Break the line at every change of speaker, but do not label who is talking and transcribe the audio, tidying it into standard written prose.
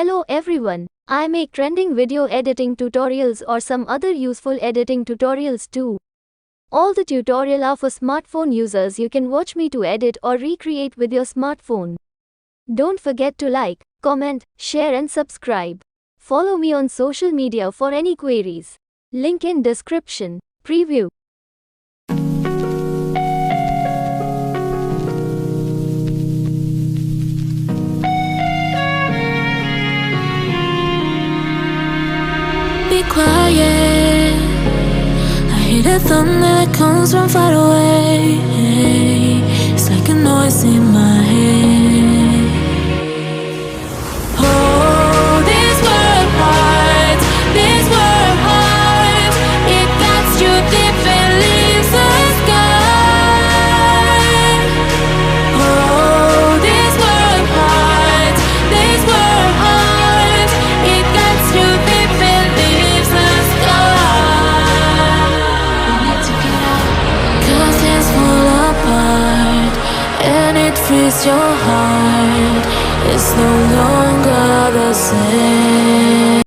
Hello everyone, I make trending video editing tutorials or some other useful editing tutorials too. All the tutorial are for smartphone users. You can watch me to edit or recreate with your smartphone. Don't forget to like, comment, share and subscribe. Follow me on social media for any queries. Link in description. Preview.
Be quiet. I hear the thunder that comes from far away. It's like a noise in my head. Oh, this world hurts. This world hurts. It cuts you deep and leaves the sky. Oh, this world hurts. This world hurts. It cuts you deep and leaves the sky. We need to get out. 'Cause things fall apart and it frees your heart. It's no longer the same.